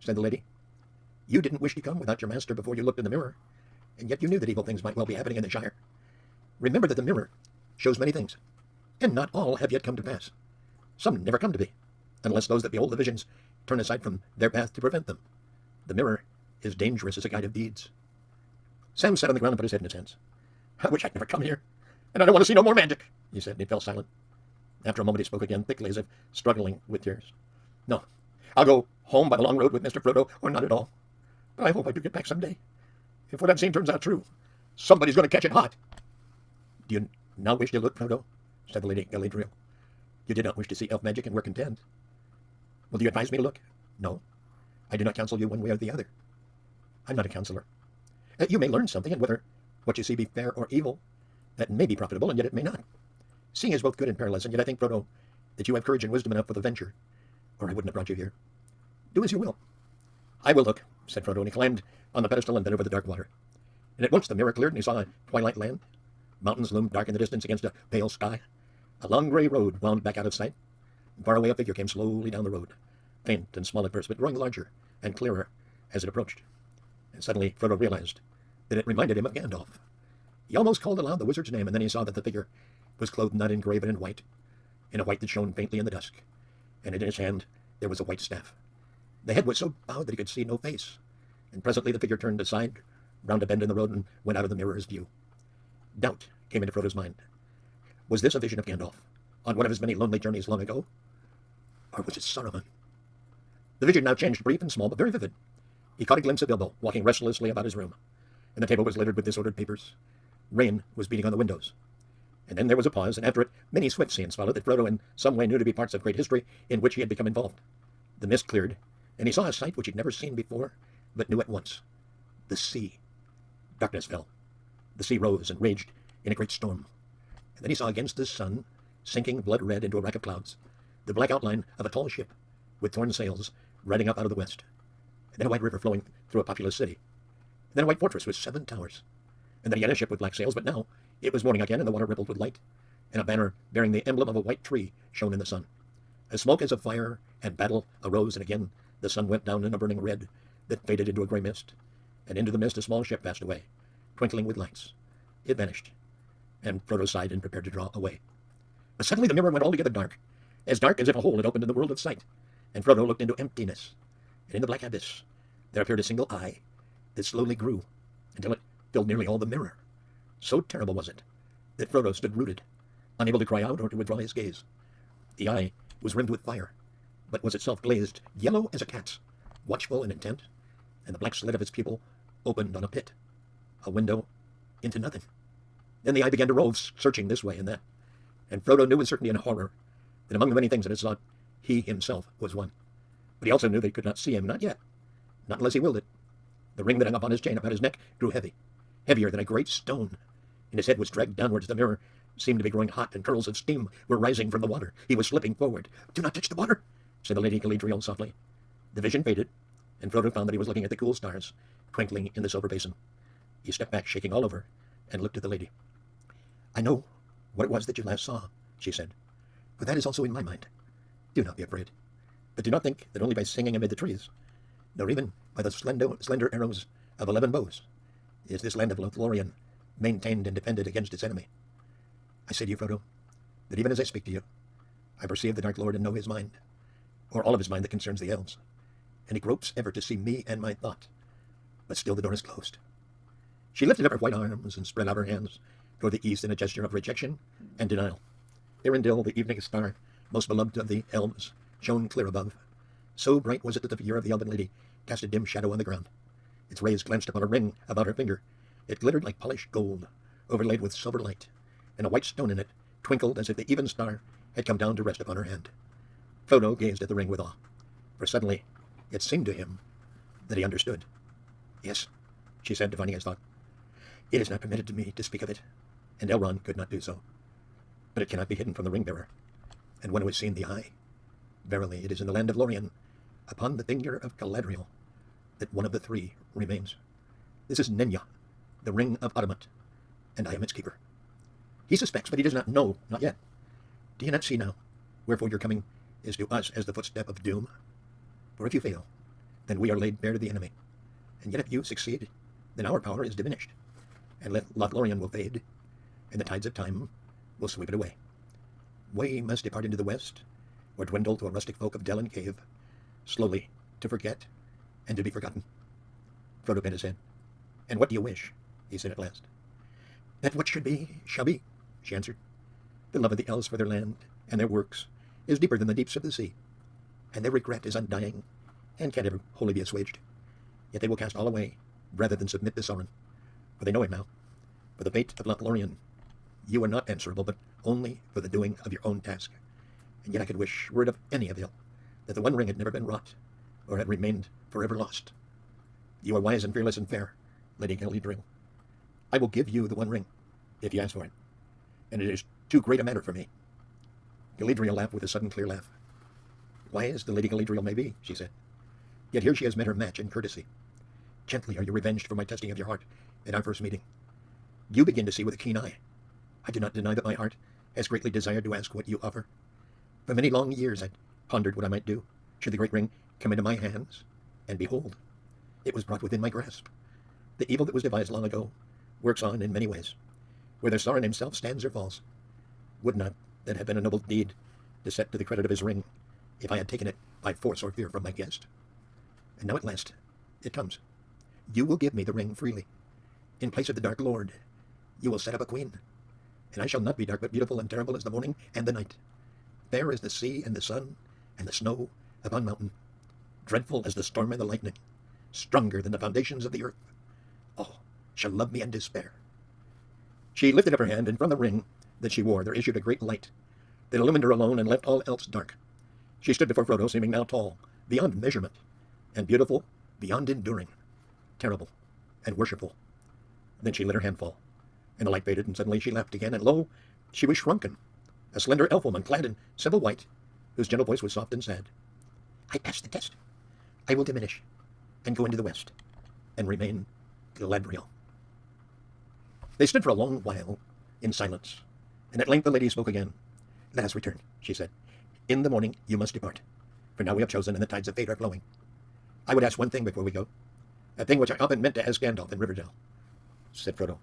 said the lady. You didn't wish to come without your master before you looked in the mirror, and yet you knew that evil things might well be happening in the Shire. Remember that the mirror shows many things, and not all have yet come to pass. Some never come to be, unless those that behold the visions turn aside from their path to prevent them. The mirror is dangerous as a guide of deeds. Sam sat on the ground and put his head in his hands. I wish I'd never come here, and I don't want to see no more magic, he said, and he fell silent. After a moment he spoke again, thickly, as if struggling with tears. No, I'll go home by the long road with Mr. Frodo, or not at all. But I hope I do get back someday. If what I've seen turns out true, somebody's going to catch it hot. Do you now wish to look, Frodo? Said the Lady Galadriel. You did not wish to see elf magic and were content. Will you advise me to look? No, I do not counsel you one way or the other. I'm not a counselor. You may learn something, and whether what you see be fair or evil, that may be profitable, and yet it may not. Seeing is both good and perilous, and yet I think, Frodo, that you have courage and wisdom enough for the venture, or I wouldn't have brought you here. Do as you will. I will look, said Frodo, and he climbed on the pedestal and bent over the dark water. And at once the mirror cleared, and he saw a twilight land. Mountains loomed dark in the distance against a pale sky. A long grey road wound back out of sight. And far away a figure came slowly down the road, faint and small at first, but growing larger and clearer as it approached. And suddenly Frodo realized that it reminded him of Gandalf. He almost called aloud the wizard's name, and then he saw that the figure was clothed not in grey but in a white that shone faintly in the dusk, and in his hand there was a white staff. The head was so bowed that he could see no face, and presently the figure turned aside, round a bend in the road, and went out of the mirror's view. Doubt came into Frodo's mind. Was this a vision of Gandalf, on one of his many lonely journeys long ago? Or was it Saruman? The vision now changed, brief and small, but very vivid. He caught a glimpse of Bilbo, walking restlessly about his room, and the table was littered with disordered papers. Rain was beating on the windows. And then there was a pause, and after it many swift scenes followed that Frodo in some way knew to be parts of great history in which he had become involved. The mist cleared, and he saw a sight which he'd never seen before, but knew at once. The sea. Darkness fell. The sea rose and raged in a great storm. And then he saw against the sun, sinking blood-red into a rack of clouds, the black outline of a tall ship with torn sails riding up out of the west. And then a white river flowing through a populous city. And then a white fortress with 7 towers. And then again a ship with black sails, but now it was morning again, and the water rippled with light, and a banner bearing the emblem of a white tree shone in the sun. As smoke as of fire and battle arose, and again the sun went down in a burning red that faded into a grey mist, and into the mist a small ship passed away, twinkling with lights. It vanished, and Frodo sighed and prepared to draw away. But suddenly the mirror went altogether dark as if a hole had opened in the world of sight, and Frodo looked into emptiness, and in the black abyss there appeared a single eye that slowly grew until it filled nearly all the mirror. So terrible was it that Frodo stood rooted, unable to cry out or to withdraw his gaze. The eye was rimmed with fire, but was itself glazed yellow as a cat's, watchful and intent, and the black slit of its pupil opened on a pit, a window into nothing. Then the eye began to rove, searching this way and that, and Frodo knew with certainty and horror that among the many things that it sought, he himself was one. But he also knew that he could not see him, not yet, not unless he willed it. The ring that hung upon his chain about his neck grew heavy, heavier than a great stone, and his head was dragged downwards. The mirror seemed to be growing hot, and curls of steam were rising from the water. He was slipping forward. Do not touch the water, said the Lady Galadriel softly. The vision faded, and Frodo found that he was looking at the cool stars twinkling in the silver basin. He stepped back, shaking all over, and looked at the lady. I know what it was that you last saw, she said, for that is also in my mind. Do not be afraid, but do not think that only by singing amid the trees, nor even by the slender arrows of 11 bows, is this land of Lothlorien maintained and defended against its enemy. I say to you, Frodo, that even as I speak to you, I perceive the Dark Lord and know his mind, or all of his mind that concerns the elves, and he gropes ever to see me and my thought, but still the door is closed. She lifted up her white arms and spread out her hands toward the east in a gesture of rejection and denial. Eärendil, the evening star, most beloved of the elves, shone clear above. So bright was it that the figure of the elven lady cast a dim shadow on the ground. Its rays glanced upon a ring about her finger. It glittered like polished gold, overlaid with silver light, and a white stone in it twinkled as if the even star had come down to rest upon her hand. Frodo gazed at the ring with awe, for suddenly it seemed to him that he understood. Yes, she said, divining his thought. It is not permitted to me to speak of it, and Elrond could not do so. But it cannot be hidden from the ring-bearer. And when it was seen the eye, verily it is in the land of Lorien, upon the finger of Galadriel, that one of the 3 remains. This is Nenya, the ring of Adamant, and I am its keeper. He suspects, but he does not know, not yet. Do you not see now, wherefore your coming is to us as the footstep of doom? For if you fail, then we are laid bare to the enemy. And yet if you succeed, then our power is diminished, and Lothlorien will fade, and the tides of time will sweep it away. We must depart into the west, or dwindle to a rustic folk of dell and cave, slowly to forget and to be forgotten. Frodo bent his head. And what do you wish? He said at last. That what should be, shall be, she answered. The love of the elves for their land and their works is deeper than the deeps of the sea, and their regret is undying and can't ever wholly be assuaged. Yet they will cast all away rather than submit to Sauron, for they know him now. For the fate of Lothlorien, you are not answerable, but only for the doing of your own task. And yet I could wish, were it of any avail, that the one ring had never been wrought, or had remained forever lost. You are wise and fearless and fair, Lady Galadriel. I will give you the one ring, if you ask for it, and it is too great a matter for me. Galadriel laughed with a sudden clear laugh. Wise the Lady Galadriel may be, she said, yet here she has met her match in courtesy. Gently are you revenged for my testing of your heart at our first meeting. You begin to see with a keen eye. I do not deny that my heart has greatly desired to ask what you offer. For many long years I pondered what I might do, should the great ring come into my hands, and behold, it was brought within my grasp. The evil that was devised long ago works on in many ways, whether Sauron himself stands or falls. Would not that have been a noble deed to set to the credit of his ring, if I had taken it by force or fear from my guest? And now at last it comes. You will give me the ring freely. In place of the Dark Lord, you will set up a queen, and I shall not be dark but beautiful and terrible as the morning and the night, fair as the sea and the sun and the snow upon mountain, dreadful as the storm and the lightning, stronger than the foundations of the earth. All shall love me and despair. She lifted up her hand, and from the ring that she wore there issued a great light that illumined her alone and left all else dark. She stood before Frodo, seeming now tall beyond measurement, and beautiful beyond enduring, terrible and worshipful. Then she let her hand fall, and the light faded, and suddenly she laughed again, and lo, she was shrunken, a slender elf woman clad in simple white, whose gentle voice was soft and sad. I passed the test. I will diminish, and go into the west, and remain Galadriel. They stood for a long while in silence, and at length the lady spoke again. Let us return, she said. In the morning you must depart, for now we have chosen, and the tides of fate are flowing. I would ask one thing before we go, a thing which I often meant to ask Gandalf in Riverdale, said Frodo.